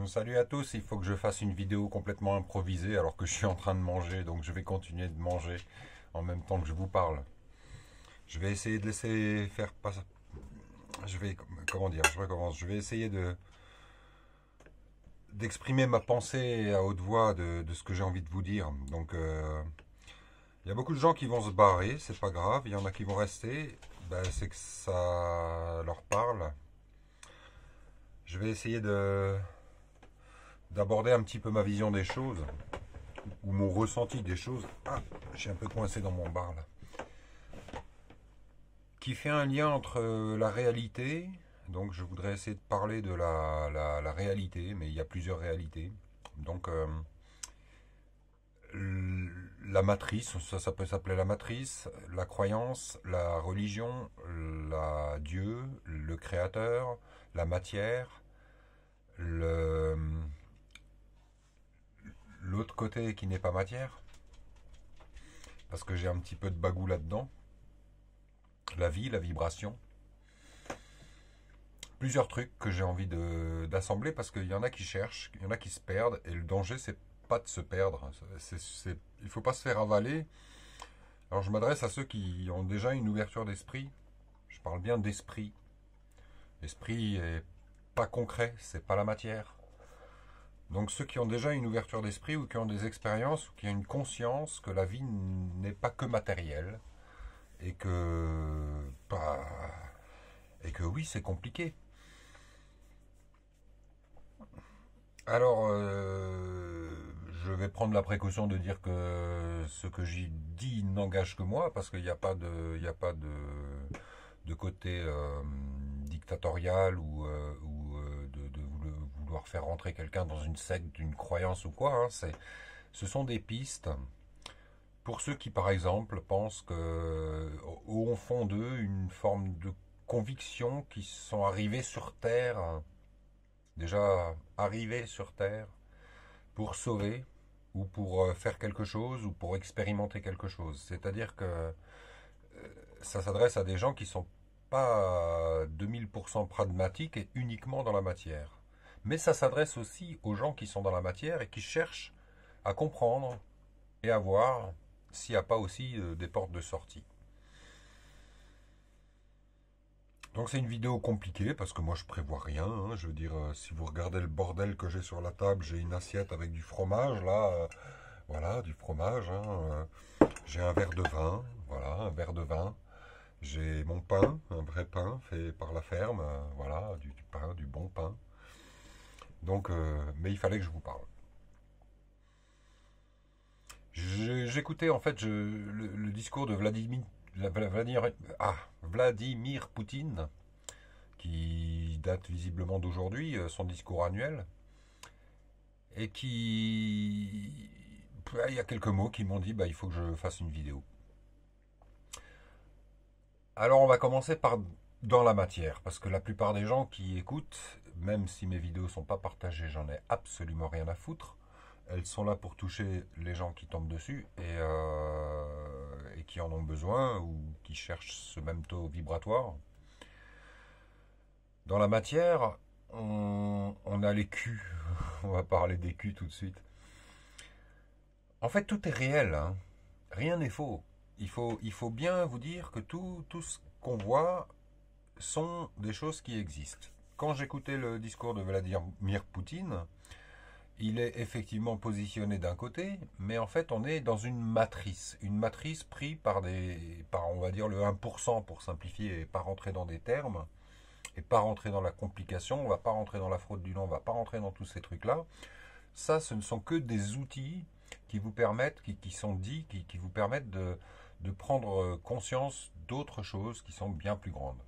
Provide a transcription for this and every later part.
Salut à tous, il faut que je fasse une vidéo complètement improvisée alors que je suis en train de manger, donc je vais continuer de manger en même temps que je vous parle. Je vais essayer de laisser faire pas. Je vais, comment dire, je recommence. Je vais essayer d'exprimer ma pensée à haute voix de ce que j'ai envie de vous dire. Donc, il y a beaucoup de gens qui vont se barrer, c'est pas grave. Il y en a qui vont rester. Ben, c'est que ça leur parle. Je vais essayer d'aborder un petit peu ma vision des choses ou mon ressenti des choses. Ah, je suis un peu coincé dans mon bar là. Qui fait un lien entre la réalité. Donc je voudrais essayer de parler de la réalité, mais il y a plusieurs réalités. Donc la matrice, ça peut s'appeler la matrice, la croyance, la religion, la Dieu, le créateur, la matière, le l'autre côté qui n'est pas matière, parce que j'ai un petit peu de bagou là-dedans, la vie, la vibration, plusieurs trucs que j'ai envie d'assembler parce qu'il y en a qui cherchent, il y en a qui se perdent et le danger c'est pas de se perdre, il faut pas se faire avaler. Alors je m'adresse à ceux qui ont déjà une ouverture d'esprit, je parle bien d'esprit. L'esprit est pas concret, c'est pas la matière. Donc ceux qui ont déjà une ouverture d'esprit ou qui ont des expériences ou qui ont une conscience que la vie n'est pas que matérielle et que bah, et que oui c'est compliqué. Alors, je vais prendre la précaution de dire que ce que j'ai dit n'engage que moi, parce qu'il n'y a pas de côté dictatorial ou de vouloir faire rentrer quelqu'un dans une secte, une croyance ou quoi. Hein. Ce sont des pistes pour ceux qui, par exemple, pensent que au fond d'eux, une forme de conviction qui sont arrivés sur Terre, déjà arrivés sur Terre, pour sauver ou pour faire quelque chose ou pour expérimenter quelque chose. C'est-à-dire que ça s'adresse à des gens qui sont pas 2000% pragmatiques et uniquement dans la matière. Mais ça s'adresse aussi aux gens qui sont dans la matière et qui cherchent à comprendre et à voir s'il n'y a pas aussi des portes de sortie. Donc c'est une vidéo compliquée parce que moi je prévois rien. Hein. Je veux dire, si vous regardez le bordel que j'ai sur la table, j'ai une assiette avec du fromage là, voilà, du fromage. Hein, j'ai un verre de vin, voilà, un verre de vin. J'ai mon pain, un vrai pain fait par la ferme, voilà, du pain, du bon pain. Donc, mais il fallait que je vous parle. J'écoutais en fait le discours de Vladimir Poutine, qui date visiblement d'aujourd'hui, son discours annuel, et qui... Il y a quelques mots qui m'ont dit, bah, il faut que je fasse une vidéo. Alors on va commencer par dans la matière, parce que la plupart des gens qui écoutent, même si mes vidéos ne sont pas partagées, j'en ai absolument rien à foutre. Elles sont là pour toucher les gens qui tombent dessus et qui en ont besoin ou qui cherchent ce même taux vibratoire. Dans la matière, on a les culs. On va parler des culs tout de suite. En fait, tout est réel. Hein. Rien n'est faux. Il faut bien vous dire que tout ce qu'on voit sont des choses qui existent. Quand j'écoutais le discours de Vladimir Poutine, il est effectivement positionné d'un côté, mais en fait on est dans une matrice prise par on va dire le 1% pour simplifier et pas rentrer dans des termes, et pas rentrer dans la complication, on va pas rentrer dans la fraude du nom, on va pas rentrer dans tous ces trucs-là. Ça, ce ne sont que des outils qui vous permettent, qui sont dits, qui vous permettent de prendre conscience d'autres choses qui sont bien plus grandes.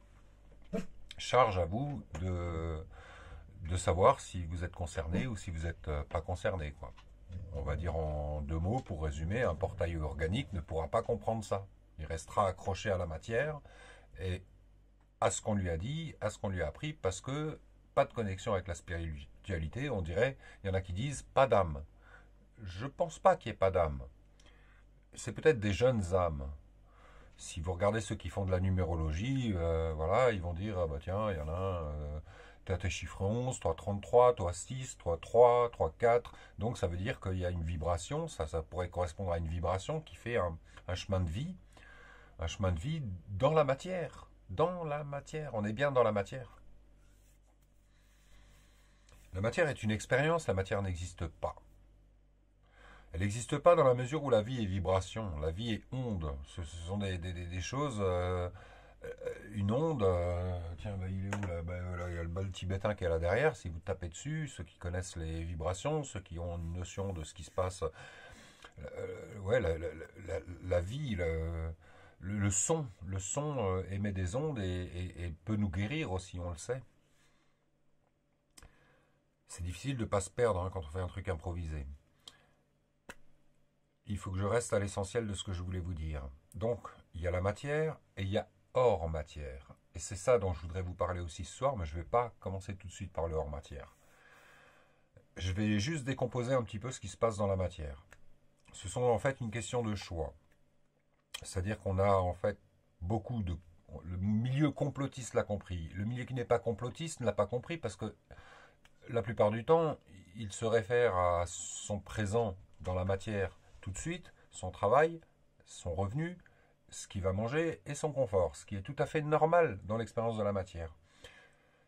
Charge à vous de savoir si vous êtes concerné ou si vous n'êtes pas concerné, quoi. On va dire en deux mots, pour résumer, un portail organique ne pourra pas comprendre ça. Il restera accroché à la matière et à ce qu'on lui a dit, à ce qu'on lui a appris, parce que pas de connexion avec la spiritualité, on dirait, il y en a qui disent pas d'âme. Je pense pas qu'il n'y ait pas d'âme. C'est peut-être des jeunes âmes. Si vous regardez ceux qui font de la numérologie, voilà, ils vont dire ah bah tiens, il y en a un, Tu as tes chiffres 11, toi 33, toi 6, toi 3, toi 4. Donc ça veut dire qu'il y a une vibration, ça pourrait correspondre à une vibration qui fait un chemin de vie, un chemin de vie dans la matière. Dans la matière, on est bien dans la matière. La matière est une expérience, la matière n'existe pas. Elle n'existe pas dans la mesure où la vie est vibration, la vie est onde. Ce sont des choses. Une onde, tiens, bah, il est où là, bah, là, il y a le bol tibétain qui est là derrière. Si vous tapez dessus, ceux qui connaissent les vibrations, ceux qui ont une notion de ce qui se passe, ouais, la vie, le son émet des ondes et peut nous guérir aussi, on le sait. C'est difficile de ne pas se perdre hein, quand on fait un truc improvisé. Il faut que je reste à l'essentiel de ce que je voulais vous dire. Donc, il y a la matière et il y a hors matière. Et c'est ça dont je voudrais vous parler aussi ce soir, mais je ne vais pas commencer tout de suite par le hors matière. Je vais juste décomposer un petit peu ce qui se passe dans la matière. Ce sont en fait une question de choix. C'est-à-dire qu'on a en fait beaucoup de... Le milieu complotiste l'a compris. Le milieu qui n'est pas complotiste ne l'a pas compris parce que la plupart du temps, il se réfère à son présent dans la matière tout de suite, son travail, son revenu, ce qu'il va manger et son confort, ce qui est tout à fait normal dans l'expérience de la matière.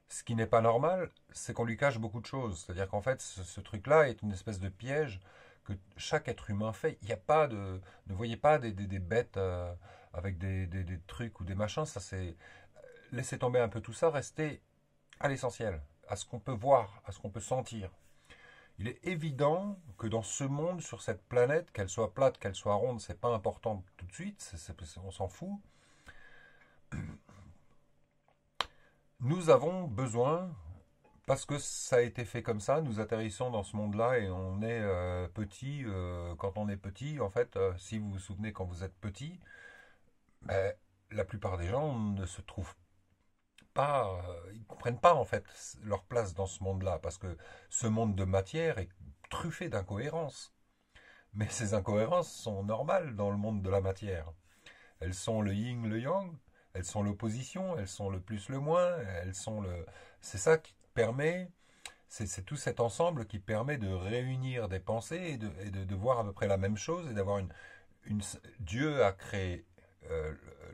Ce qui n'est pas normal, c'est qu'on lui cache beaucoup de choses. C'est-à-dire qu'en fait, ce truc-là est une espèce de piège que chaque être humain fait. Il n'y a pas de... Ne voyez pas des bêtes avec des trucs ou des machins. Ça, c'est... Laissez tomber un peu tout ça, restez à l'essentiel, à ce qu'on peut voir, à ce qu'on peut sentir. Il est évident que dans ce monde, sur cette planète, qu'elle soit plate, qu'elle soit ronde, c'est pas important tout de suite, on s'en fout. Nous avons besoin, parce que ça a été fait comme ça, nous atterrissons dans ce monde-là et on est petit. Quand on est petit, en fait, si vous vous souvenez quand vous êtes petit, ben, la plupart des gens ne se trouvent pas, ils ne comprennent pas en fait leur place dans ce monde-là, parce que ce monde de matière est truffé d'incohérences. Mais ces incohérences sont normales dans le monde de la matière. Elles sont le yin, le yang, elles sont l'opposition, elles sont le plus, le moins, elles sont le... C'est ça qui permet, c'est tout cet ensemble qui permet de réunir des pensées et de voir à peu près la même chose et d'avoir une... Dieu a créé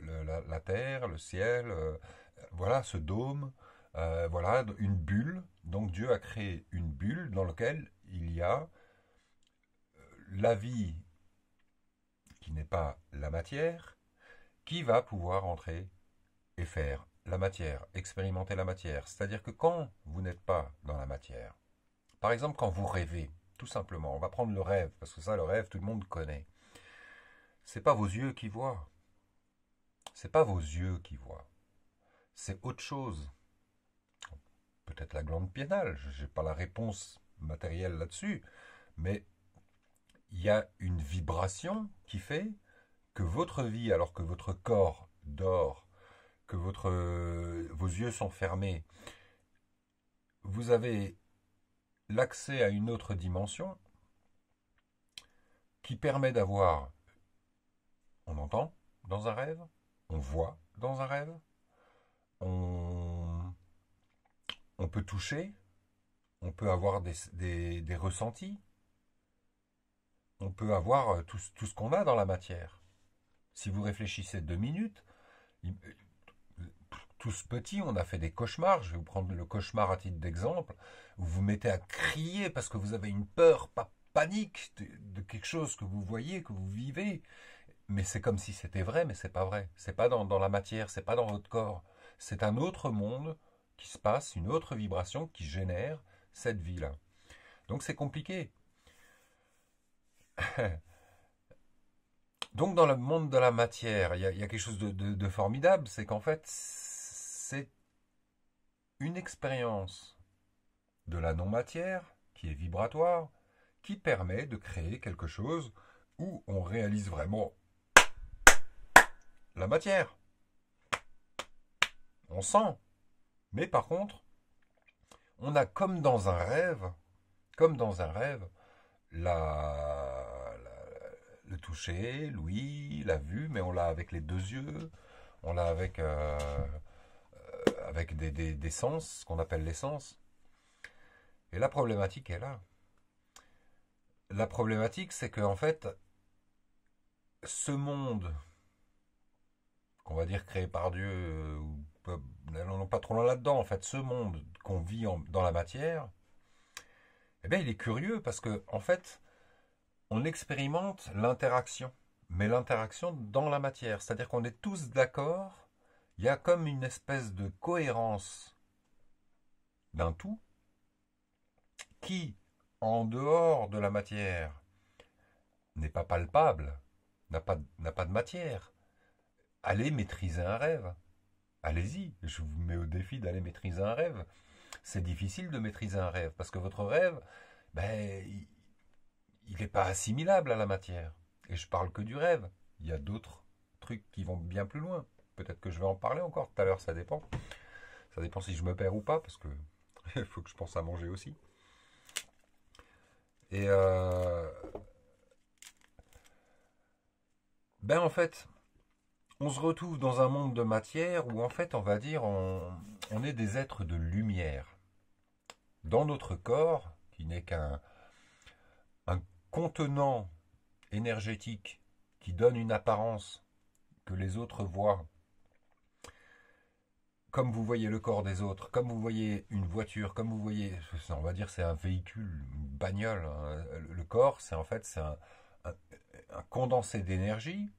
la terre, le ciel, voilà, ce dôme, voilà, une bulle. Donc Dieu a créé une bulle dans laquelle il y a la vie qui n'est pas la matière, qui va pouvoir entrer et faire la matière, expérimenter la matière. C'est-à-dire que quand vous n'êtes pas dans la matière, par exemple quand vous rêvez, tout simplement, on va prendre le rêve, parce que ça, le rêve, tout le monde connaît. C'est pas vos yeux qui voient. C'est pas vos yeux qui voient. C'est autre chose. Peut-être la glande pinéale, je n'ai pas la réponse matérielle là-dessus, mais il y a une vibration qui fait que votre vie, alors que votre corps dort, que vos yeux sont fermés, vous avez l'accès à une autre dimension qui permet d'avoir, on entend dans un rêve, on voit dans un rêve, on peut toucher, on peut avoir des ressentis, on peut avoir tout ce qu'on a dans la matière. Si vous réfléchissez 2 minutes, tous petits, on a fait des cauchemars. Je vais vous prendre le cauchemar à titre d'exemple. Vous vous mettez à crier parce que vous avez une peur, pas panique, de quelque chose que vous voyez, que vous vivez. Mais c'est comme si c'était vrai, mais c'est pas vrai. C'est pas dans la matière, c'est pas dans votre corps. C'est un autre monde qui se passe, une autre vibration qui génère cette vie-là. Donc c'est compliqué. Donc dans le monde de la matière, il y a quelque chose de formidable, c'est qu'en fait, c'est une expérience de la non-matière, qui est vibratoire, qui permet de créer quelque chose où on réalise vraiment la matière. On sent. Mais par contre, on a comme dans un rêve, le toucher, l'ouïe, la vue, mais on l'a avec les 2 yeux, on l'a avec des sens, ce qu'on appelle les sens. Et la problématique est là. La problématique, c'est qu'en fait, ce monde, qu'on va dire créé par Dieu, n'allons pas trop loin là-dedans, en fait, ce monde qu'on vit dans la matière, eh bien, il est curieux parce que, en fait, on expérimente l'interaction, mais l'interaction dans la matière. C'est-à-dire qu'on est tous d'accord, il y a comme une espèce de cohérence d'un tout qui, en dehors de la matière, n'est pas palpable, n'a pas de matière. Allez maîtriser un rêve. Allez-y, je vous mets au défi d'aller maîtriser un rêve. C'est difficile de maîtriser un rêve, parce que votre rêve, ben, il n'est pas assimilable à la matière. Et je parle que du rêve. Il y a d'autres trucs qui vont bien plus loin. Peut-être que je vais en parler encore tout à l'heure, ça dépend. Ça dépend si je me perds ou pas, parce que il faut que je pense à manger aussi. Et ben en fait, on se retrouve dans un monde de matière où en fait, on va dire, on est des êtres de lumière. Dans notre corps, qui n'est qu'un un contenant énergétique qui donne une apparence que les autres voient, comme vous voyez le corps des autres, comme vous voyez une voiture, comme vous voyez, on va dire c'est un véhicule, une bagnole. Hein. Le corps, c'est en fait un, un condensé d'énergie.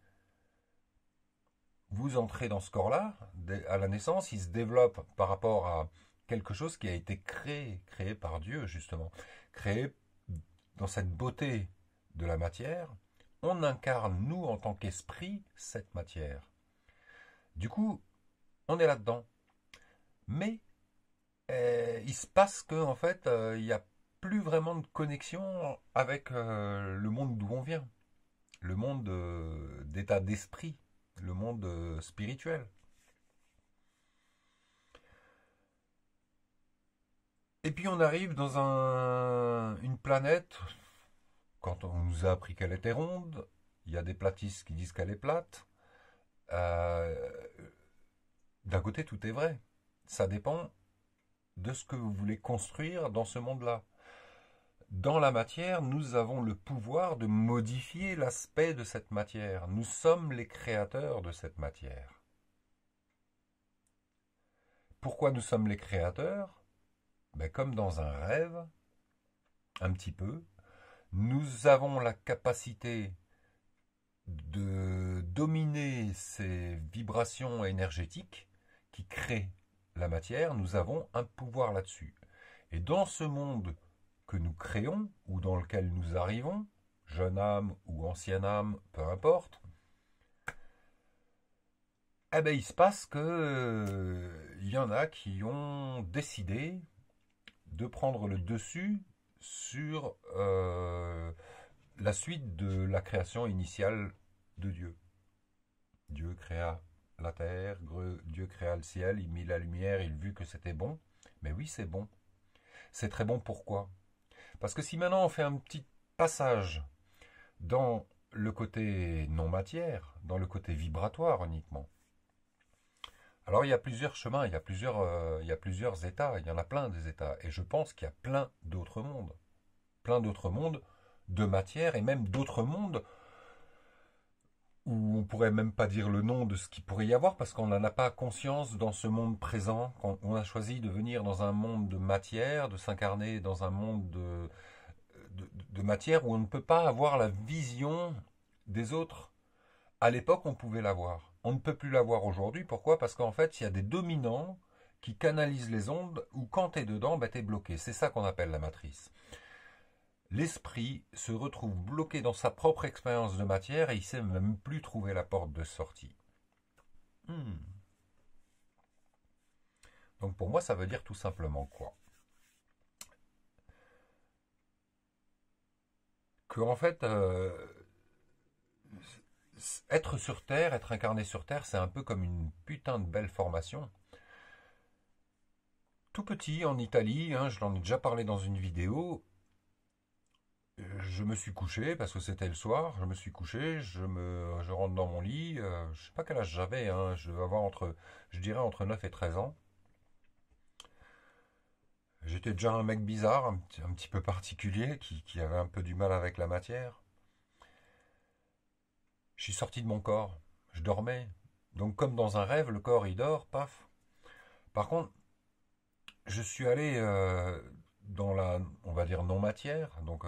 Vous entrez dans ce corps-là, à la naissance, il se développe par rapport à quelque chose qui a été créé par Dieu, justement. Créé dans cette beauté de la matière. On incarne, nous, en tant qu'esprit, cette matière. Du coup, on est là-dedans. Mais il se passe que, en fait, il n'y a plus vraiment de connexion avec le monde d'où on vient. Le monde d'état d'esprit. Le monde spirituel. Et puis on arrive dans une planète, quand on nous a appris qu'elle était ronde, il y a des platistes qui disent qu'elle est plate. Euh, D'un côté, tout est vrai. Ça dépend de ce que vous voulez construire dans ce monde-là. Dans la matière, nous avons le pouvoir de modifier l'aspect de cette matière. Nous sommes les créateurs de cette matière. Pourquoi nous sommes les créateurs? Ben, comme dans un rêve, un petit peu, nous avons la capacité de dominer ces vibrations énergétiques qui créent la matière. Nous avons un pouvoir là-dessus. Et dans ce monde que nous créons, ou dans lequel nous arrivons, jeune âme ou ancienne âme, peu importe, eh ben, il se passe que il y en a qui ont décidé de prendre le dessus sur la suite de la création initiale de Dieu. Dieu créa la terre, Dieu créa le ciel, il mit la lumière, il vit que c'était bon. Mais oui, c'est bon. C'est très bon, pourquoi? Parce que si maintenant on fait un petit passage dans le côté non-matière, dans le côté vibratoire uniquement, alors il y a plusieurs chemins, il y a plusieurs états, il y en a plein des états, et je pense qu'il y a plein d'autres mondes de matière, et même d'autres mondes où on pourrait même pas dire le nom de ce qu'il pourrait y avoir, parce qu'on n'en a pas conscience dans ce monde présent, quand on a choisi de venir dans un monde de matière, de s'incarner dans un monde de matière où on ne peut pas avoir la vision des autres. À l'époque, on pouvait l'avoir. On ne peut plus l'avoir aujourd'hui. Pourquoi? Parce qu'en fait, il y a des dominants qui canalisent les ondes, où quand tu es dedans, bah, tu es bloqué. C'est ça qu'on appelle la matrice. L'esprit se retrouve bloqué dans sa propre expérience de matière et il ne sait même plus trouver la porte de sortie. Donc pour moi, ça veut dire tout simplement quoi? Que en fait, être sur Terre, être incarné sur Terre, c'est un peu comme une putain de belle formation. Tout petit, en Italie, hein, je l'en ai déjà parlé dans une vidéo, je me suis couché, parce que c'était le soir, je me suis couché, je rentre dans mon lit, je sais pas quel âge j'avais, hein, je devais avoir je dirais entre 9 et 13 ans. J'étais déjà un mec bizarre, un petit peu particulier, qui avait un peu du mal avec la matière. Je suis sorti de mon corps. Je dormais. Donc comme dans un rêve, le corps il dort, paf. Par contre, je suis allé dans la, on va dire, non-matière, donc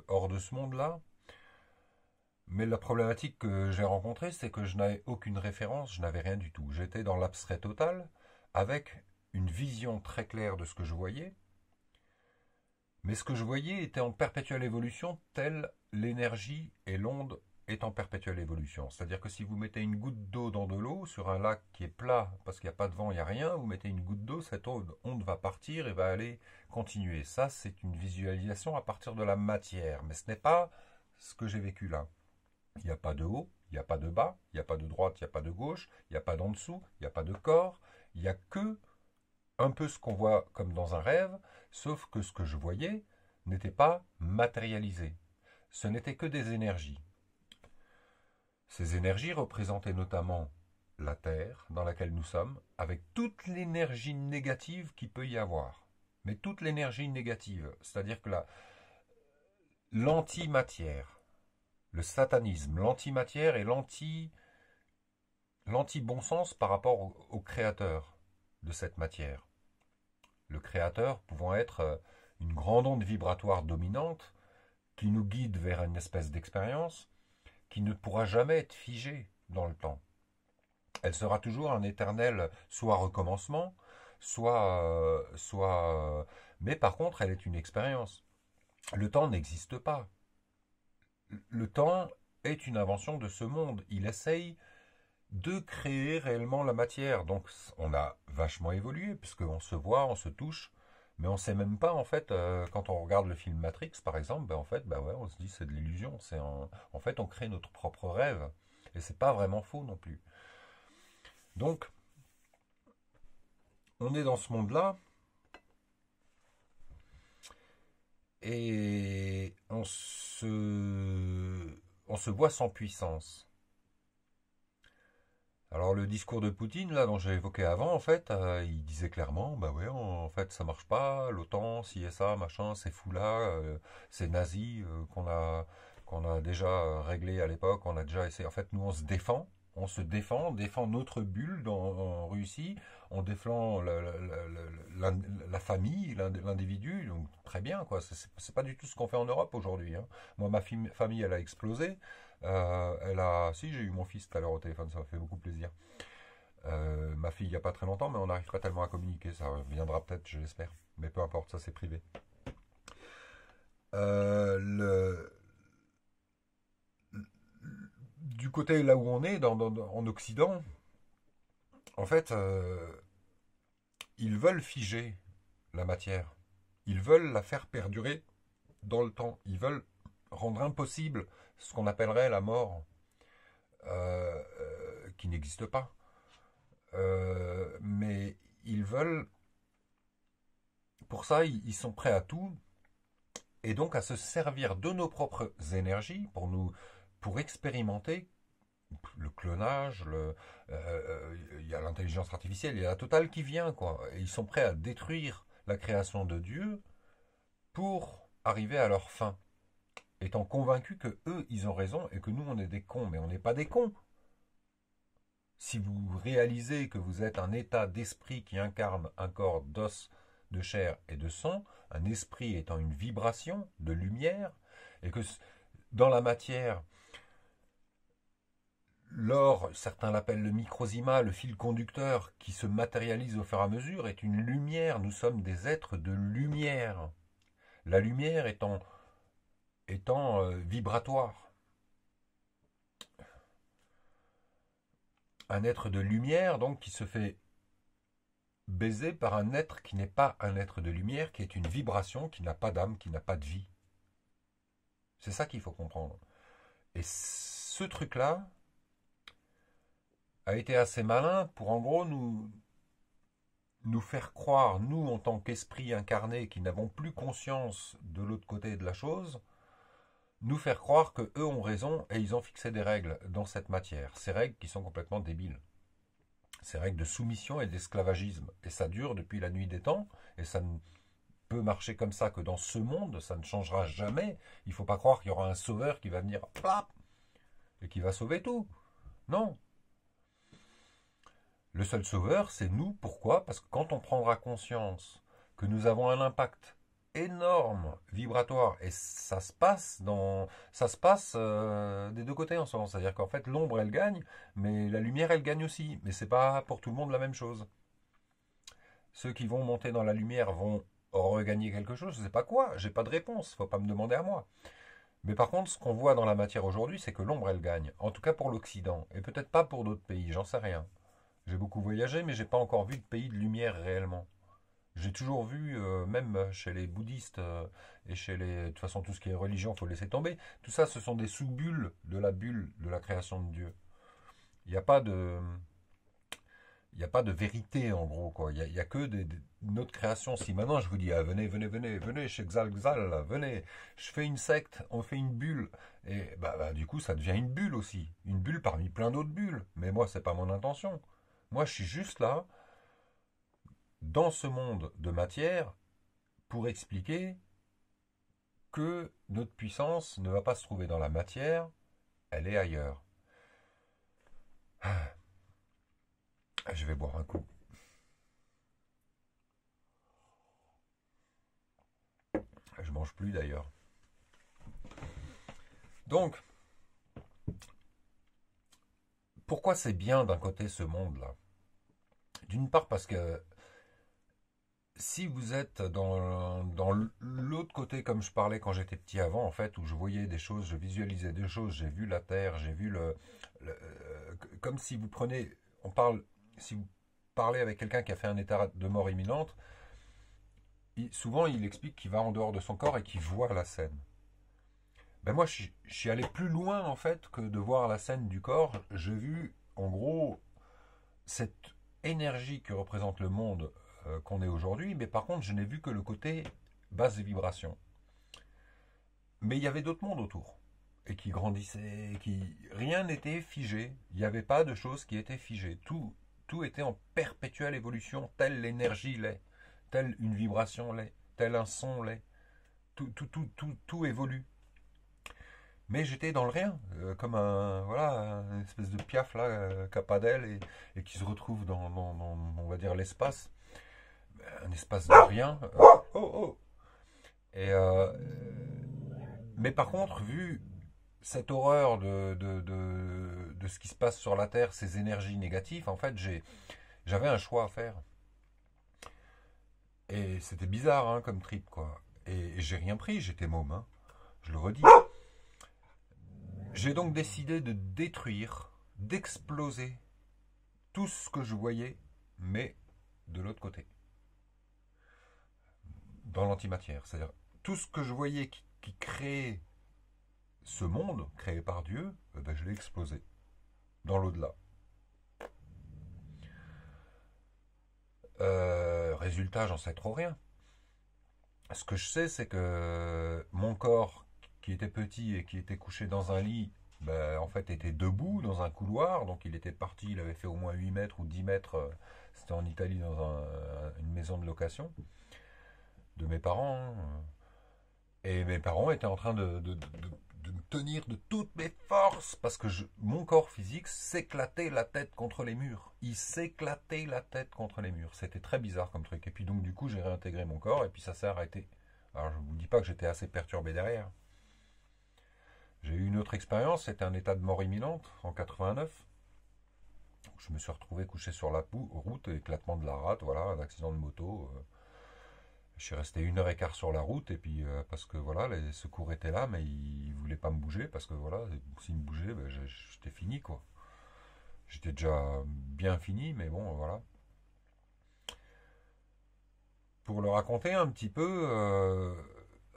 hors de ce monde-là. Mais la problématique que j'ai rencontrée, c'est que je n'avais aucune référence, je n'avais rien du tout. J'étais dans l'abstrait total, avec une vision très claire de ce que je voyais, mais ce que je voyais était en perpétuelle évolution, telle l'énergie et l'onde est en perpétuelle évolution. C'est-à-dire que si vous mettez une goutte d'eau dans de l'eau, sur un lac qui est plat, parce qu'il n'y a pas de vent, il n'y a rien, vous mettez une goutte d'eau, cette onde va partir et va aller continuer. Ça, c'est une visualisation à partir de la matière, mais ce n'est pas ce que j'ai vécu là. Il n'y a pas de haut, il n'y a pas de bas, il n'y a pas de droite, il n'y a pas de gauche, il n'y a pas d'en dessous, il n'y a pas de corps, il n'y a que un peu ce qu'on voit comme dans un rêve, sauf que ce que je voyais n'était pas matérialisé. Ce n'était que des énergies. Ces énergies représentaient notamment la Terre dans laquelle nous sommes, avec toute l'énergie négative qu'il peut y avoir. Mais toute l'énergie négative, c'est-à-dire que l'antimatière, le satanisme, l'antimatière et l'anti-bon sens par rapport au créateur de cette matière. Le créateur pouvant être une grande onde vibratoire dominante qui nous guide vers une espèce d'expérience qui ne pourra jamais être figée dans le temps. Elle sera toujours un éternel soit recommencement, mais par contre, elle est une expérience. Le temps n'existe pas. Le temps est une invention de ce monde. Il essaye de créer réellement la matière. Donc on a vachement évolué, puisqu'on se voit, on se touche, mais on ne sait même pas, en fait, quand on regarde le film Matrix, par exemple, ben, en fait, ben ouais, on se dit c'est de l'illusion. En fait, on crée notre propre rêve. Et c'est pas vraiment faux non plus. Donc, on est dans ce monde-là, et on se voit sans puissance. Alors le discours de Poutine, là, dont j'ai évoqué avant, en fait, il disait clairement, bah ouais, en fait, ça marche pas, l'OTAN, ci et ça, machin, ces fous-là, ces nazis qu'on a déjà réglé à l'époque, on a déjà essayé. En fait, nous, on défend notre bulle en Russie, on défend la famille, l'individu, donc très bien, quoi. C'est pas du tout ce qu'on fait en Europe aujourd'hui, hein. Moi, famille, elle a explosé. Si, j'ai eu mon fils tout à l'heure au téléphone, ça m'a fait beaucoup plaisir. Ma fille, il n'y a pas très longtemps, mais on arrive pas tellement à communiquer. Ça viendra peut-être, je l'espère. Mais peu importe, ça c'est privé. Euh, le, du côté là où on est, en Occident, en fait, ils veulent figer la matière. Ils veulent la faire perdurer dans le temps. Ils veulent rendre impossible ce qu'on appellerait la mort, qui n'existe pas. Mais ils veulent, pour ça, ils sont prêts à tout, et donc à se servir de nos propres énergies pour expérimenter le clonage, il y a l'intelligence artificielle, il y a la totale qui vient, quoi. Et ils sont prêts à détruire la création de Dieu pour arriver à leur fin, étant convaincus que eux, ils ont raison et que nous, on est des cons. Mais on n'est pas des cons. Si vous réalisez que vous êtes un état d'esprit qui incarne un corps d'os, de chair et de sang, un esprit étant une vibration de lumière, et que dans la matière, l'or, certains l'appellent le microsima, le fil conducteur qui se matérialise au fur et à mesure, est une lumière. Nous sommes des êtres de lumière. La lumière étant vibratoire. Un être de lumière, donc, qui se fait baiser par un être qui n'est pas un être de lumière, qui est une vibration, qui n'a pas d'âme, qui n'a pas de vie. C'est ça qu'il faut comprendre. Et ce truc-là a été assez malin pour, en gros, nous faire croire, nous, en tant qu'esprit incarné, qui n'avons plus conscience de l'autre côté de la chose, nous faire croire que eux ont raison et ils ont fixé des règles dans cette matière. Ces règles qui sont complètement débiles. Ces règles de soumission et d'esclavagisme. Et ça dure depuis la nuit des temps, et ça peut marcher comme ça que dans ce monde, ça ne changera jamais. Il ne faut pas croire qu'il y aura un sauveur qui va venir plap, et qui va sauver tout. Non. Le seul sauveur, c'est nous. Pourquoi? Parce que quand on prendra conscience que nous avons un impact énorme, vibratoire, et ça se passe des deux côtés en ce moment. C'est-à-dire qu'en fait, l'ombre, elle gagne, mais la lumière, elle gagne aussi. Mais c'est pas pour tout le monde la même chose. Ceux qui vont monter dans la lumière vont regagner quelque chose. Je ne sais pas quoi. J'ai pas de réponse. Faut pas me demander à moi. Mais par contre, ce qu'on voit dans la matière aujourd'hui, c'est que l'ombre, elle gagne. En tout cas pour l'Occident. Et peut-être pas pour d'autres pays. J'en sais rien. J'ai beaucoup voyagé, mais j'ai pas encore vu de pays de lumière réellement. J'ai toujours vu, même chez les bouddhistes et chez les... De toute façon, tout ce qui est religion, il faut laisser tomber. Tout ça, ce sont des sous-bulles de la bulle de la création de Dieu. Il n'y a pas de... Il n'y a pas de vérité en gros, quoi. Il y a que notre création. Si maintenant je vous dis, ah, venez, venez, venez, venez chez Xal Xal, là, venez, je fais une secte, on fait une bulle, et du coup ça devient une bulle aussi, une bulle parmi plein d'autres bulles. Mais moi c'est pas mon intention. Moi je suis juste là, dans ce monde de matière, pour expliquer que notre puissance ne va pas se trouver dans la matière, elle est ailleurs. Je vais boire un coup. Je mange plus d'ailleurs. Donc, pourquoi c'est bien d'un côté ce monde-là? D'une part parce que si vous êtes dans l'autre côté, comme je parlais quand j'étais petit avant, en fait, où je voyais des choses, je visualisais des choses, j'ai vu la Terre, j'ai vu comme si vous prenez, si vous parlez avec quelqu'un qui a fait un état de mort imminente, souvent il explique qu'il va en dehors de son corps et qu'il voit la scène. Ben moi, je suis allé plus loin en fait que de voir la scène du corps. J'ai vu, en gros, cette énergie que représente le monde qu'on est aujourd'hui, mais par contre, je n'ai vu que le côté basse vibration. Mais il y avait d'autres mondes autour, et qui grandissaient, rien n'était figé. Il n'y avait pas de choses qui étaient figées. Tout était en perpétuelle évolution, telle l'énergie l'est, telle une vibration l'est, tel un son l'est. Tout évolue. Mais j'étais dans le rien, comme une espèce de piaf là, qui n'a pas d'aile et qui se retrouve on va dire, l'espace, un espace de rien. Et, mais par contre, vu cette horreur de ce qui se passe sur la Terre, ces énergies négatives, en fait, j'avais un choix à faire. Et c'était bizarre, hein, comme trip, quoi. Et j'ai rien pris, j'étais môme, hein, je le redis. J'ai donc décidé de détruire, d'exploser tout ce que je voyais, mais de l'autre côté. Dans l'antimatière. C'est-à-dire, tout ce que je voyais qui créait ce monde, créé par Dieu, je l'ai explosé. Dans l'au-delà. Résultat, j'en sais trop rien. Ce que je sais, c'est que mon corps, qui était petit et qui était couché dans un lit, en fait était debout dans un couloir, donc il était parti, il avait fait au moins 8 mètres ou 10 mètres, c'était en Italie dans une maison de location de mes parents, hein. Et mes parents étaient en train de me tenir de toutes mes forces, parce que mon corps physique s'éclatait la tête contre les murs, il s'éclatait la tête contre les murs, c'était très bizarre comme truc, et puis donc du coup j'ai réintégré mon corps, et puis ça s'est arrêté. Alors je ne vous dis pas que j'étais assez perturbé derrière. J'ai eu une autre expérience, c'était un état de mort imminente en 89. Je me suis retrouvé couché sur la route, éclatement de la rate, voilà, un accident de moto. Je suis resté 1h15 sur la route, et puis parce que voilà, les secours étaient là, mais ils ne voulaient pas me bouger, parce que voilà, s'ils me bougeaient, j'étais fini, quoi. J'étais déjà bien fini, mais bon, voilà. Pour le raconter un petit peu,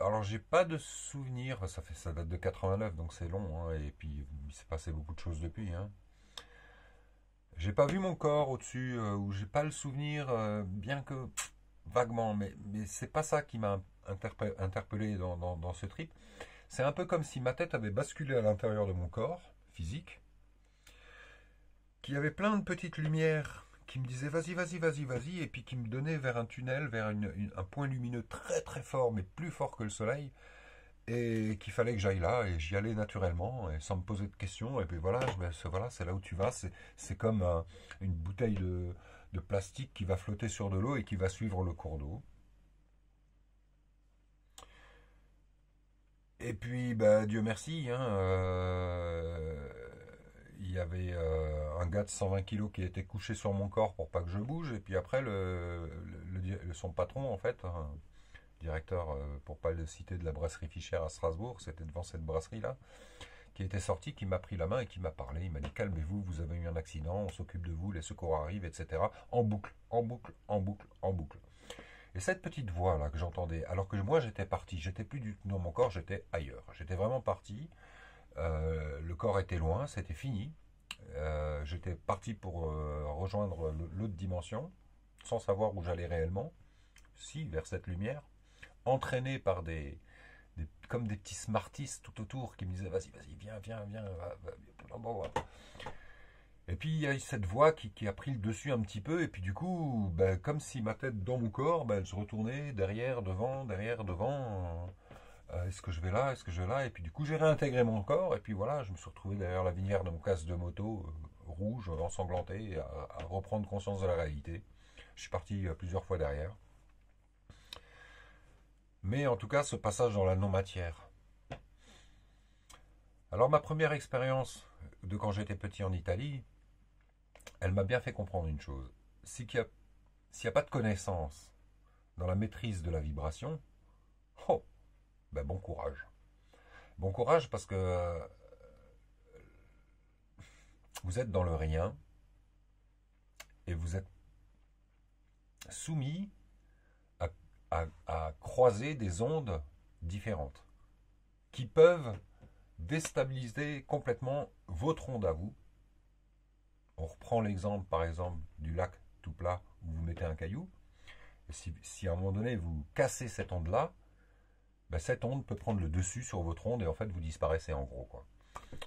alors j'ai pas de souvenir, ça date de 89, donc c'est long, hein, et puis il s'est passé beaucoup de choses depuis, hein. J'ai pas vu mon corps au-dessus, ou j'ai pas le souvenir, bien que vaguement, mais c'est pas ça qui m'a interpellé dans ce trip. C'est un peu comme si ma tête avait basculé à l'intérieur de mon corps physique, qu'il y avait plein de petites lumières qui me disait vas-y, vas-y, vas-y, vas-y, et puis qui me donnait vers un tunnel, vers un point lumineux très très fort, mais plus fort que le soleil, et qu'il fallait que j'aille là, et j'y allais naturellement, et sans me poser de questions, et puis voilà, voilà, c'est là où tu vas, c'est comme une bouteille de plastique qui va flotter sur de l'eau et qui va suivre le cours d'eau. Et puis, bah, Dieu merci, hein, il y avait un gars de 120 kilos qui était couché sur mon corps pour pas que je bouge, et puis après, son patron, en fait, un directeur, pour pas le citer, de la brasserie Fischer à Strasbourg, c'était devant cette brasserie-là, qui était sorti, qui m'a pris la main et qui m'a parlé. Il m'a dit calmez-vous, vous avez eu un accident, on s'occupe de vous, les secours arrivent, etc. En boucle, en boucle, en boucle, en boucle. Et cette petite voix là que j'entendais, alors que moi j'étais parti, j'étais plus du tout dans mon corps, j'étais ailleurs. J'étais vraiment parti. Le corps était loin, c'était fini. J'étais parti pour rejoindre l'autre dimension, sans savoir où j'allais réellement. Si, vers cette lumière, entraîné par comme des petits smarties tout autour qui me disaient vas-y, vas-y, viens, viens, viens. Et puis il y a eu cette voix qui a pris le dessus un petit peu, et puis du coup, ben, comme si ma tête dans mon corps, ben, elle se retournait derrière, devant, derrière, devant. Est-ce que je vais là, est-ce que je vais là? Et puis du coup, j'ai réintégré mon corps, et puis voilà, je me suis retrouvé derrière la vignère de mon casque de moto, rouge, ensanglanté, à reprendre conscience de la réalité. Je suis parti plusieurs fois derrière. Mais en tout cas, ce passage dans la non-matière. Alors ma première expérience de quand j'étais petit en Italie, elle m'a bien fait comprendre une chose. S'il n'y a pas de connaissance dans la maîtrise de la vibration, oh, ben bon courage. Bon courage parce que vous êtes dans le rien et vous êtes soumis à croiser des ondes différentes qui peuvent déstabiliser complètement votre onde à vous. On reprend l'exemple par exemple du lac tout plat où vous mettez un caillou. Et si à un moment donné vous cassez cette onde-là, ben cette onde peut prendre le dessus sur votre onde et en fait vous disparaissez en gros, quoi.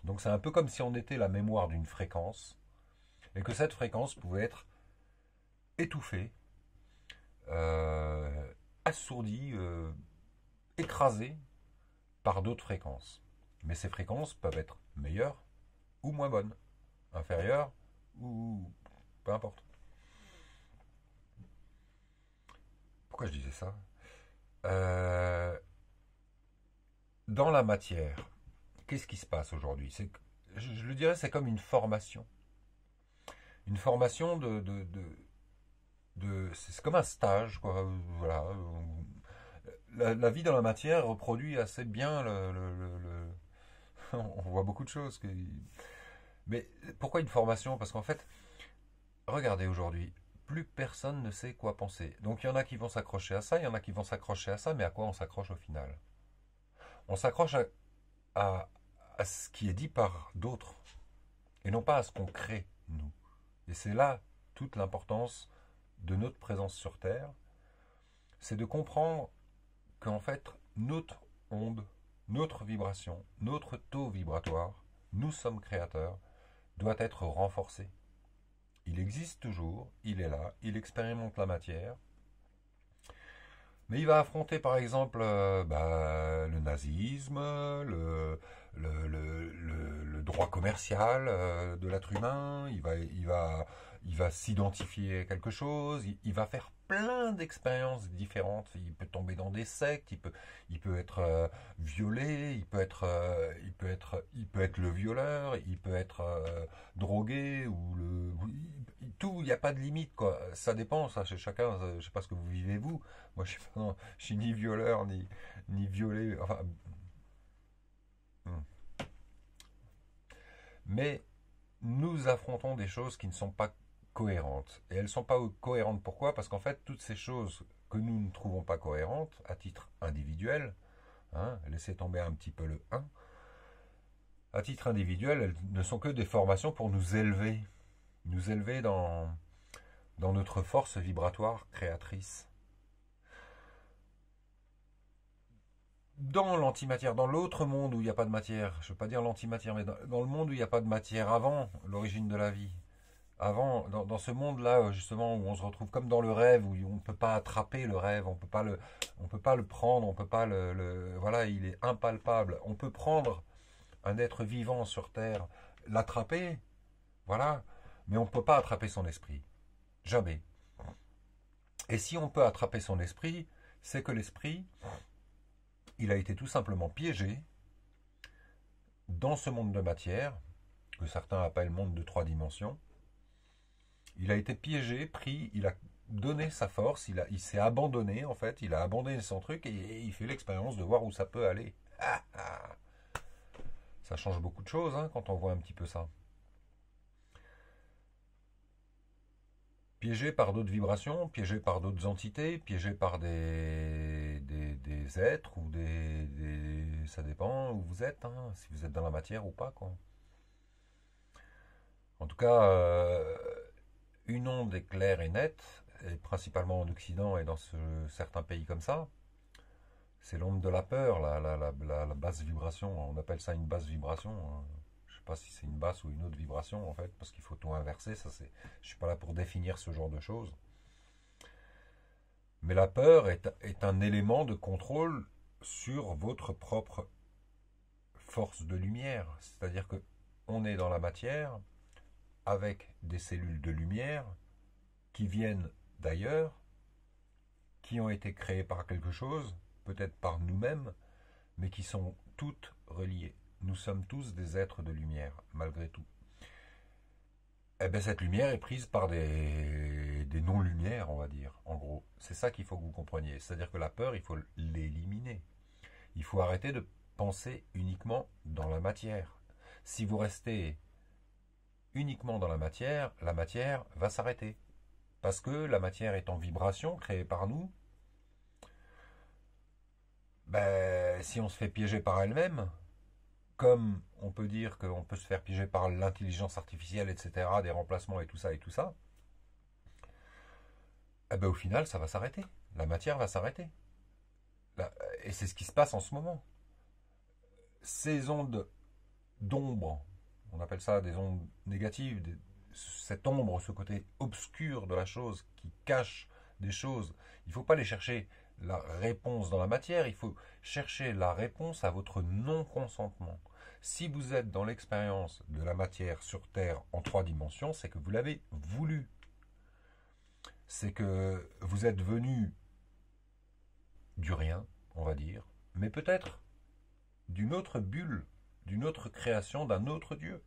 Donc c'est un peu comme si on était la mémoire d'une fréquence et que cette fréquence pouvait être étouffée, assourdie, écrasée par d'autres fréquences. Mais ces fréquences peuvent être meilleures ou moins bonnes, inférieures ou peu importe. Pourquoi je disais ça? Dans la matière, qu'est-ce qui se passe aujourd'hui? Je le dirais, c'est comme une formation. Une formation c'est comme un stage, quoi. Voilà. La vie dans la matière reproduit assez bien on voit beaucoup de choses. Mais pourquoi une formation? Parce qu'en fait, regardez aujourd'hui, plus personne ne sait quoi penser. Donc il y en a qui vont s'accrocher à ça, il y en a qui vont s'accrocher à ça, mais à quoi on s'accroche au final? On s'accroche à ce qui est dit par d'autres, et non pas à ce qu'on crée, nous. Et c'est là toute l'importance de notre présence sur Terre, c'est de comprendre qu'en fait, notre onde, notre vibration, notre taux vibratoire, nous sommes créateurs, doit être renforcé. Il existe toujours, il est là, il expérimente la matière, mais il va affronter par exemple le nazisme, le droit commercial de l'être humain, il va s'identifier à quelque chose, il va faire plein d'expériences différentes, il peut tomber dans des sectes, il peut être violé, il peut être le violeur, il peut être drogué, tout, il n'y a pas de limite, quoi. Ça dépend, ça, chez chacun, je ne sais pas ce que vous vivez vous. Moi, je suis ni violeur, ni violé. Enfin, mais nous affrontons des choses qui ne sont pas cohérentes. Et elles ne sont pas cohérentes pourquoi? Parce qu'en fait, toutes ces choses que nous ne trouvons pas cohérentes, à titre individuel, hein, laissez tomber un petit peu le 1, à titre individuel, elles ne sont que des formations pour nous élever dans notre force vibratoire créatrice. Dans l'antimatière, dans l'autre monde où il n'y a pas de matière, je ne veux pas dire l'antimatière, mais dans le monde où il n'y a pas de matière avant l'origine de la vie, Avant, dans ce monde-là, justement, où on se retrouve comme dans le rêve, où on ne peut pas attraper le rêve, on peut pas le prendre, on peut pas voilà, il est impalpable. On peut prendre un être vivant sur Terre, l'attraper, voilà, mais on ne peut pas attraper son esprit. Jamais. Et si on peut attraper son esprit, c'est que l'esprit, il a été tout simplement piégé dans ce monde de matière, que certains appellent monde de 3 dimensions. Il a été piégé, pris, il a donné sa force, il s'est abandonné en fait, il a abandonné son truc et il fait l'expérience de voir où ça peut aller. Ah, ah. Ça change beaucoup de choses hein, quand on voit un petit peu ça. Piégé par d'autres vibrations, piégé par d'autres entités, piégé par des êtres ou ça dépend où vous êtes, hein, si vous êtes dans la matière ou pas quoi. En tout cas, une onde est claire et nette, et principalement en Occident et dans certains pays comme ça. C'est l'onde de la peur, la basse vibration. On appelle ça une basse vibration. Je ne sais pas si c'est une basse ou une autre vibration en fait, parce qu'il faut tout inverser. Je ne suis pas là pour définir ce genre de choses. Mais la peur est un élément de contrôle sur votre propre force de lumière. C'est-à-dire que on est dans la matière avec des cellules de lumière qui viennent d'ailleurs, qui ont été créées par quelque chose, peut-être par nous-mêmes, mais qui sont toutes reliées. Nous sommes tous des êtres de lumière, malgré tout. Eh bien, cette lumière est prise par des non-lumières, on va dire, en gros. C'est ça qu'il faut que vous compreniez. C'est-à-dire que la peur, il faut l'éliminer. Il faut arrêter de penser uniquement dans la matière. Si vous restez uniquement dans la matière va s'arrêter. Parce que la matière est en vibration, créée par nous. Ben, si on se fait piéger par elle-même, comme on peut dire qu'on peut se faire piéger par l'intelligence artificielle, etc., des remplacements et tout ça, eh ben, au final, ça va s'arrêter. La matière va s'arrêter. Et c'est ce qui se passe en ce moment. Ces ondes d'ombre, on appelle ça des ondes négatives, cette ombre, ce côté obscur de la chose qui cache des choses, il ne faut pas les chercher la réponse dans la matière, il faut chercher la réponse à votre non-consentement. Si vous êtes dans l'expérience de la matière sur Terre en 3 dimensions, c'est que vous l'avez voulu. C'est que vous êtes venu du rien, on va dire, mais peut-être d'une autre bulle, d'une autre création, d'un autre Dieu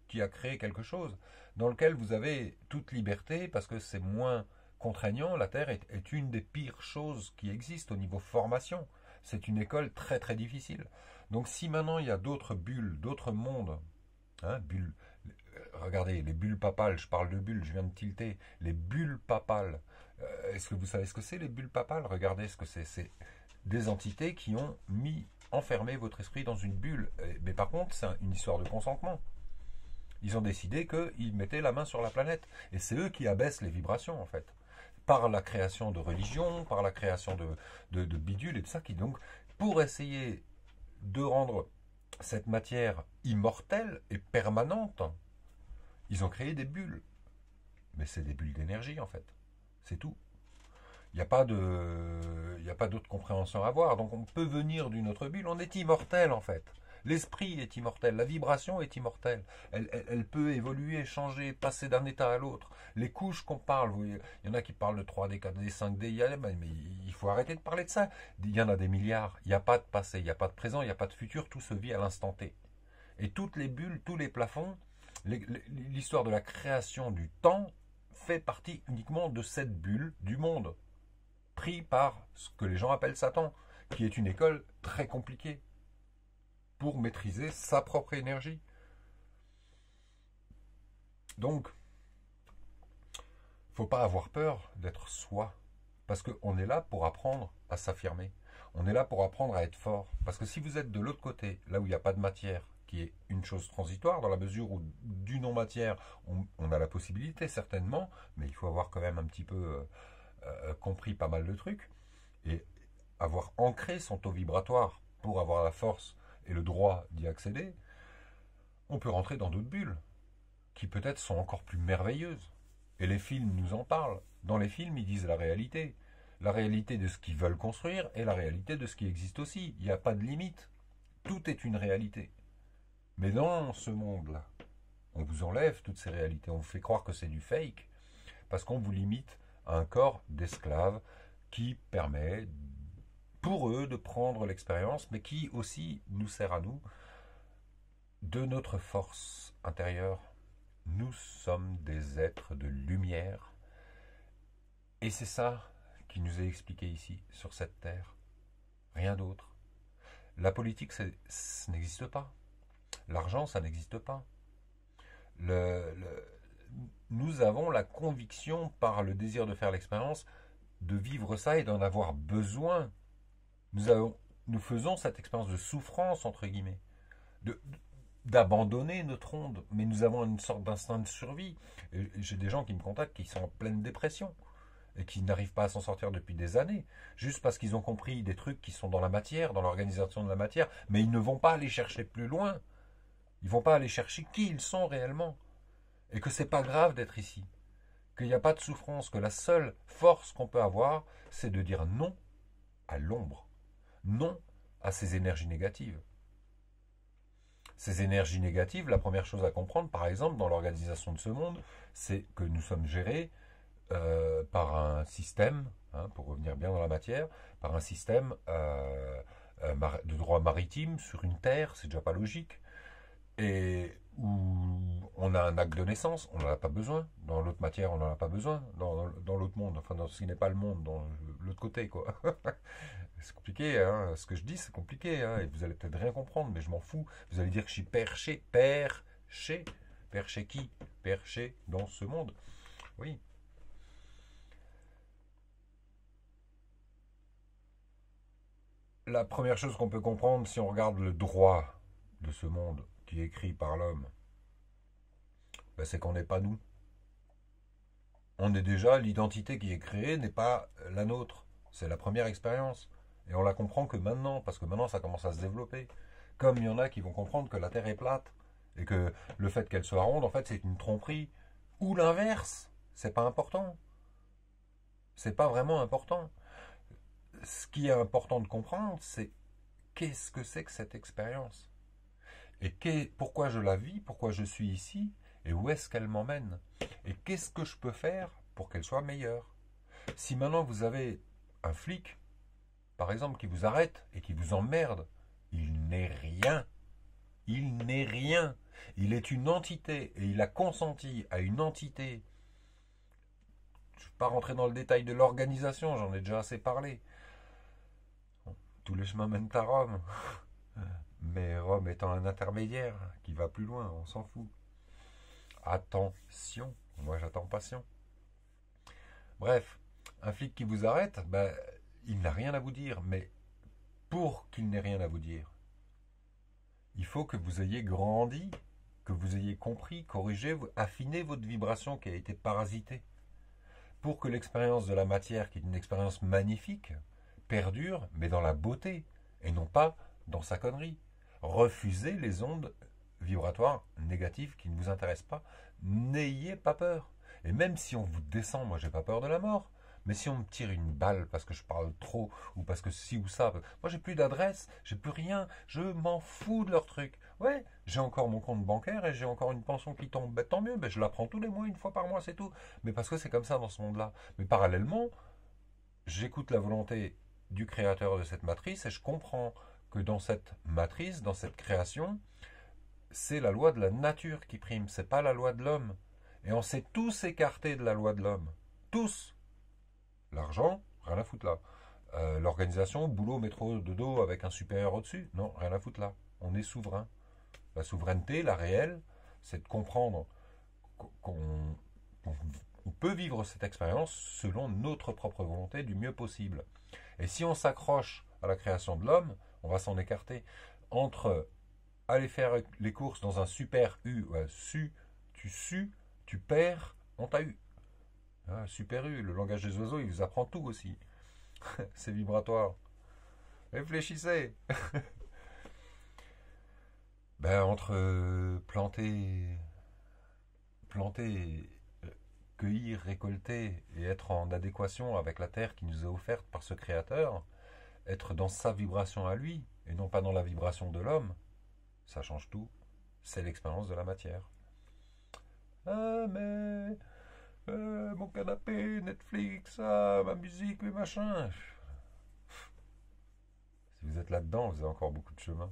qui a créé quelque chose, dans lequel vous avez toute liberté, parce que c'est moins contraignant. La Terre est une des pires choses qui existent au niveau formation. C'est une école très très difficile. Donc si maintenant il y a d'autres bulles, d'autres mondes, hein, bulles, regardez, les bulles papales, je parle de bulles, je viens de tilter, les bulles papales, est-ce que vous savez ce que c'est les bulles papales? Regardez ce que c'est des entités qui ont enfermé votre esprit dans une bulle. Mais par contre, c'est une histoire de consentement. Ils ont décidé qu'ils mettaient la main sur la planète. Et c'est eux qui abaissent les vibrations, en fait. Par la création de religions, par la création de bidules et tout ça, qui donc, pour essayer de rendre cette matière immortelle et permanente, ils ont créé des bulles. Mais c'est des bulles d'énergie, en fait. C'est tout. Il n'y a pas d'autre compréhension à avoir. Donc on peut venir d'une autre bulle. On est immortel, en fait. L'esprit est immortel, la vibration est immortelle. Elle peut évoluer, changer, passer d'un état à l'autre. Les couches qu'on parle, il y en a qui parlent de 3D, 4D, 5D, mais il faut arrêter de parler de ça. Il y en a des milliards. Il n'y a pas de passé, il n'y a pas de présent, il n'y a pas de futur, tout se vit à l'instant T. Et toutes les bulles, tous les plafonds, l'histoire de la création du temps fait partie uniquement de cette bulle du monde, pris par ce que les gens appellent Satan, qui est une école très compliquée pour maîtriser sa propre énergie. Donc, faut pas avoir peur d'être soi, parce qu'on est là pour apprendre à s'affirmer. On est là pour apprendre à être fort. Parce que si vous êtes de l'autre côté, là où il n'y a pas de matière, qui est une chose transitoire, dans la mesure où du non-matière, on a la possibilité certainement, mais il faut avoir quand même un petit peu compris pas mal de trucs, et avoir ancré son taux vibratoire pour avoir la force et le droit d'y accéder, on peut rentrer dans d'autres bulles qui peut-être sont encore plus merveilleuses. Et les films nous en parlent. Dans les films, ils disent la réalité. La réalité de ce qu'ils veulent construire et la réalité de ce qui existe aussi. Il n'y a pas de limite. Tout est une réalité. Mais dans ce monde-là, on vous enlève toutes ces réalités. On vous fait croire que c'est du fake parce qu'on vous limite à un corps d'esclave qui permet, pour eux, de prendre l'expérience, mais qui aussi nous sert à nous de notre force intérieure. Nous sommes des êtres de lumière. Et c'est ça qui nous est expliqué ici, sur cette terre. Rien d'autre. La politique, ça n'existe pas. L'argent, ça n'existe pas. Nous avons la conviction, par le désir de faire l'expérience, de vivre ça et d'en avoir besoin. Nous faisons cette expérience de souffrance, entre guillemets, d'abandonner notre onde, mais nous avons une sorte d'instinct de survie. Et j'ai des gens qui me contactent qui sont en pleine dépression et qui n'arrivent pas à s'en sortir depuis des années, juste parce qu'ils ont compris des trucs qui sont dans la matière, dans l'organisation de la matière, mais ils ne vont pas aller chercher plus loin. Ils ne vont pas aller chercher qui ils sont réellement. Et que c'est pas grave d'être ici. Qu'il n'y a pas de souffrance, que la seule force qu'on peut avoir, c'est de dire non à l'ombre. Non à ces énergies négatives. Ces énergies négatives, la première chose à comprendre, par exemple, dans l'organisation de ce monde, c'est que nous sommes gérés par un système, pour revenir bien dans la matière, par un système de droit maritime sur une terre, c'est déjà pas logique, et où on a un acte de naissance, on n'en a pas besoin. Dans l'autre matière, on n'en a pas besoin. Dans l'autre monde, enfin dans ce qui n'est pas le monde, dans l'autre côté, quoi. C'est compliqué, hein. Ce que je dis, c'est compliqué, hein. Et vous allez peut-être rien comprendre, mais je m'en fous. Vous allez dire que je suis perché. Perché qui? Perché dans ce monde. Oui. La première chose qu'on peut comprendre, si on regarde le droit de ce monde, qui est écrit par l'homme, ben c'est qu'on n'est pas nous. On est déjà, l'identité qui est créée n'est pas la nôtre. C'est la première expérience. Et on la comprend que maintenant, parce que maintenant ça commence à se développer. Comme il y en a qui vont comprendre que la Terre est plate, et que le fait qu'elle soit ronde, en fait, c'est une tromperie. Ou l'inverse. C'est pas important. C'est pas vraiment important. Ce qui est important de comprendre, c'est qu'est-ce que c'est que cette expérience? Et pourquoi je la vis, pourquoi je suis ici, et où est-ce qu'elle m'emmène? Et qu'est-ce que je peux faire pour qu'elle soit meilleure? Si maintenant vous avez un flic, par exemple, qui vous arrête et qui vous emmerde, il n'est rien. Il n'est rien. Il est une entité et il a consenti à une entité. Je ne vais pas rentrer dans le détail de l'organisation, j'en ai déjà assez parlé. Tous les chemins mènent à Rome. Mais Rome étant un intermédiaire qui va plus loin, on s'en fout. Attention, moi j'attends patient. Bref, un flic qui vous arrête, ben, il n'a rien à vous dire, mais pour qu'il n'ait rien à vous dire, il faut que vous ayez grandi, que vous ayez compris, corrigé, affiné votre vibration qui a été parasitée. Pour que l'expérience de la matière, qui est une expérience magnifique, perdure, mais dans la beauté, et non pas dans sa connerie. Refusez les ondes vibratoires négatives qui ne vous intéressent pas. N'ayez pas peur. Et même si on vous descend, moi j'ai pas peur de la mort, mais si on me tire une balle parce que je parle trop, ou parce que ci ou ça, moi j'ai plus d'adresse, j'ai plus rien, je m'en fous de leur truc. Ouais, j'ai encore mon compte bancaire et j'ai encore une pension qui tombe, ben, tant mieux, ben, je la prends tous les mois, une fois par mois, c'est tout. Mais parce que c'est comme ça dans ce monde-là. Mais parallèlement, j'écoute la volonté du créateur de cette matrice et je comprends que dans cette matrice, dans cette création, c'est la loi de la nature qui prime, c'est pas la loi de l'homme. Et on s'est tous écartés de la loi de l'homme. Tous. L'argent, rien à foutre là. L'organisation, boulot, métro, dodo avec un supérieur au-dessus, non, rien à foutre là. On est souverain. La souveraineté, la réelle, c'est de comprendre qu'on peut vivre cette expérience selon notre propre volonté du mieux possible. Et si on s'accroche à la création de l'homme, on va s'en écarter. Entre aller faire les courses dans un super U, tu perds, on t'a eu. Super U, le langage des oiseaux, il vous apprend tout aussi. C'est vibratoire. Réfléchissez. Ben, entre planter planter, cueillir, récolter et être en adéquation avec la terre qui nous est offerte par ce créateur, être dans sa vibration à lui et non pas dans la vibration de l'homme, ça change tout. C'est l'expérience de la matière. Ah mais mon canapé, Netflix, ah, ma musique, mes machins. Si vous êtes là-dedans, vous avez encore beaucoup de chemin.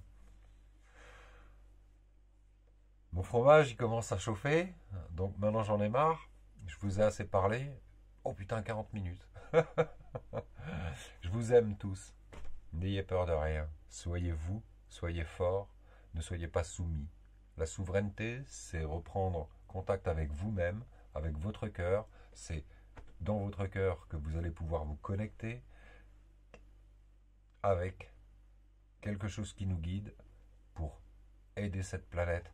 Mon fromage, il commence à chauffer, donc maintenant j'en ai marre. Je vous ai assez parlé. Oh putain, 40 minutes. Je vous aime tous. N'ayez peur de rien. Soyez vous, soyez forts, ne soyez pas soumis. La souveraineté, c'est reprendre contact avec vous-même, avec votre cœur. C'est dans votre cœur que vous allez pouvoir vous connecter avec quelque chose qui nous guide pour aider cette planète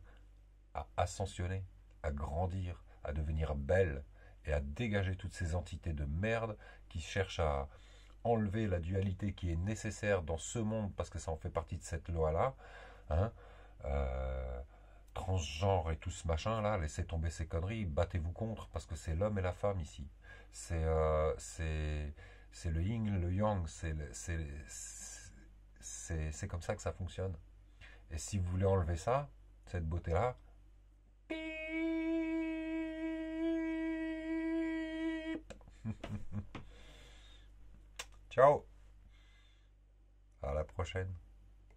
à ascensionner, à grandir, à devenir belle et à dégager toutes ces entités de merde qui cherchent à enlever la dualité qui est nécessaire dans ce monde parce que ça en fait partie de cette loi-là. Hein, euh, Transgenre et tout ce machin-là, laissez tomber ces conneries, battez-vous contre parce que c'est l'homme et la femme ici. C'est le yin, le yang, c'est comme ça que ça fonctionne. Et si vous voulez enlever ça, cette beauté-là, ciao, à la prochaine.